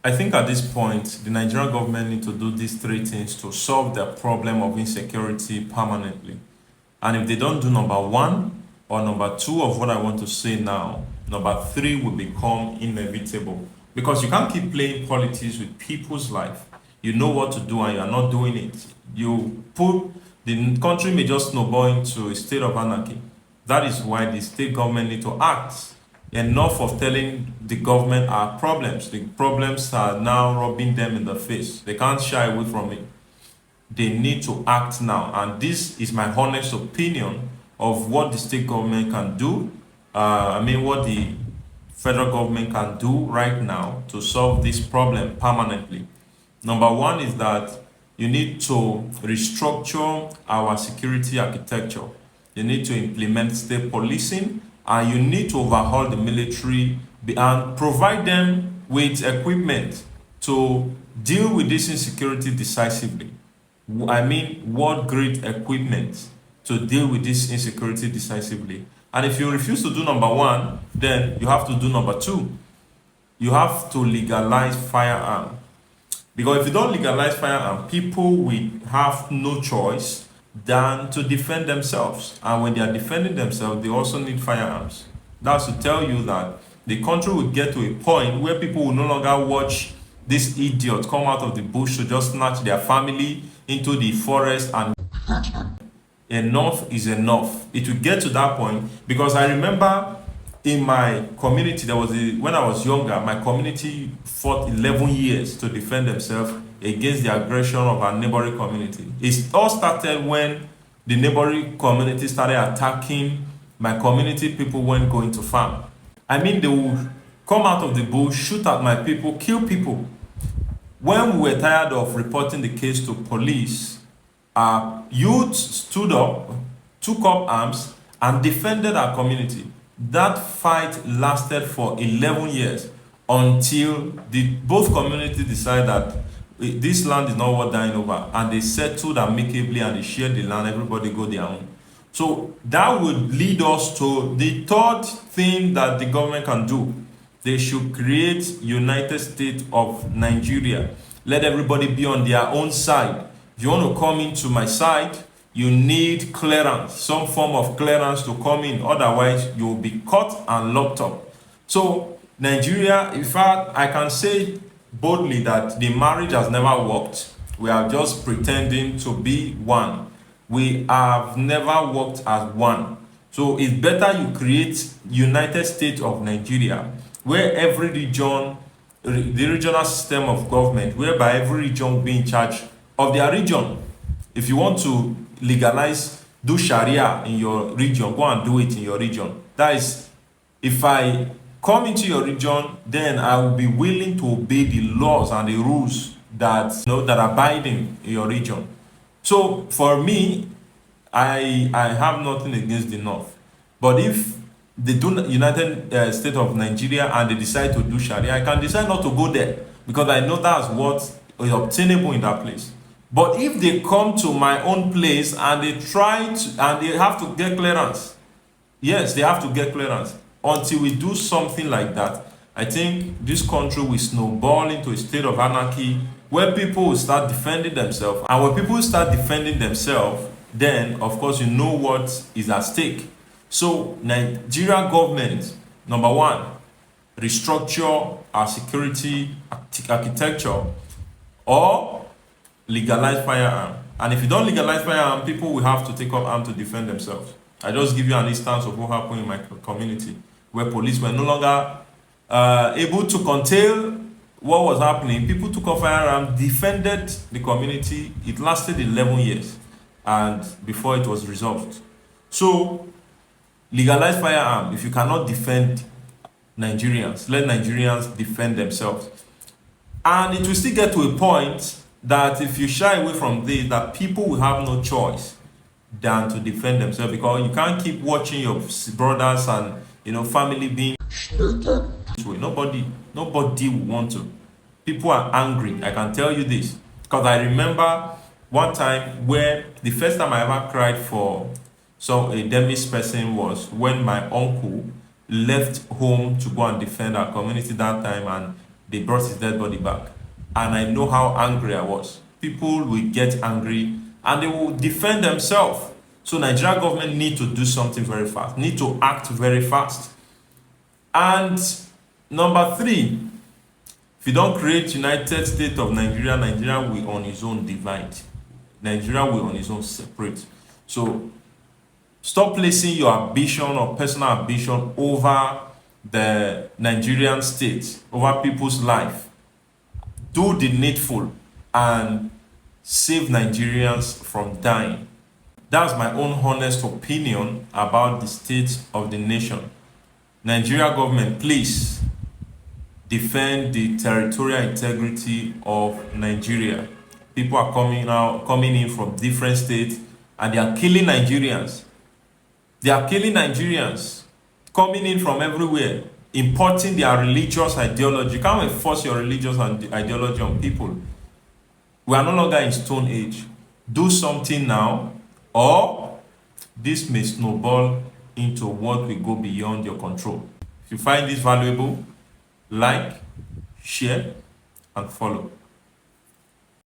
I think at this point, the Nigerian government need to do these three things to solve the problem of insecurity permanently. And if they don't do number one or number two of what I want to say now, number three will become inevitable. Because you can't keep playing politics with people's life. You know what to do and you are not doing it. You put the country may just snowball into a state of anarchy. That is why the state government need to act. Enough of telling the government our problems. The problems are now rubbing them in the face. They can't shy away from it. They need to act now. And this is my honest opinion of what the state government can do. What the federal government can do right now to solve this problem permanently. Number one is that you need to restructure our security architecture. You need to implement state policing and you need to overhaul the military and provide them with equipment to deal with this insecurity decisively. What great equipment to deal with this insecurity decisively. And if you refuse to do number one, then you have to do number two. You have to legalize firearm. Because if you don't legalize firearm, people will have no choice than to defend themselves. And when they are defending themselves, they also need firearms. That's to tell you that the country will get to a point where people will no longer watch this idiot come out of the bush to just snatch their family into the forest, and enough is enough. It will get to that point because I remember in my community, when I was younger, my community fought 11 years to defend themselves against the aggression of our neighboring community. It all started when the neighboring community started attacking my community people when going to farm. They would come out of the bush, shoot at my people, kill people. When we were tired of reporting the case to police, our youth stood up, took up arms, and defended our community. That fight lasted for 11 years until both communities decided that this land is not worth dying over, and they settled amicably and they shared the land, everybody go their own. So that would lead us to the third thing that the government can do. They should create United States of Nigeria. Let everybody be on their own side. If you want to come into my side, you need clearance, some form of clearance to come in. Otherwise, you will be caught and locked up. So Nigeria, in fact, I can say boldly that the marriage has never worked. We are just pretending to be one. We have never worked as one. So it's better you create United States of Nigeria, where every region, the regional system of government, whereby every region will be in charge of their region. If you want to legalize, do Sharia in your region, go and do it in your region. That is, if I come into your region, then I will be willing to obey the laws and the rules that are binding in your region. So for me, I have nothing against the North. But if they do United States of Nigeria and they decide to do Sharia, I can decide not to go there because I know that's what is obtainable in that place. But if they come to my own place and they they have to get clearance, yes, they have to get clearance. Until we do something like that, I think this country will snowball into a state of anarchy where people will start defending themselves. And when people start defending themselves, then of course you know what is at stake. So Nigeria government, number one, restructure our security architecture or legalize firearm. And if you don't legalize firearm, people will have to take up arms to defend themselves. I just give you an instance of what happened in my community, where police were no longer able to contain what was happening. People took up firearm, defended the community. It lasted 11 years, and before it was resolved. So legalize firearm. If you cannot defend Nigerians, let Nigerians defend themselves. And it will still get to a point that if you shy away from this, that people will have no choice than to defend themselves, because you can't keep watching your brothers and family being nobody will want to. People are angry, I can tell you this, because I remember one time where the first time I ever cried for a Demis person was when my uncle left home to go and defend our community that time, and they brought his dead body back. And I know how angry I was. People will get angry and they will defend themselves. So Nigeria government need to do something very fast, need to act very fast. And number 3, if you don't create United States of Nigeria, Nigeria will on its own divide. Nigeria will on its own separate. So stop placing your ambition or personal ambition over the Nigerian state, over people's life. Do the needful and save Nigerians from dying. That's my own honest opinion about the state of the nation. Nigeria government, please defend the territorial integrity of Nigeria. People are coming in from different states, and they are killing Nigerians. They are killing Nigerians, coming in from everywhere, importing their religious ideology. You can't force your religious ideology on people. We are no longer in Stone Age. Do something now, or this may snowball into what will go beyond your control. If you find this valuable, like, share, and follow.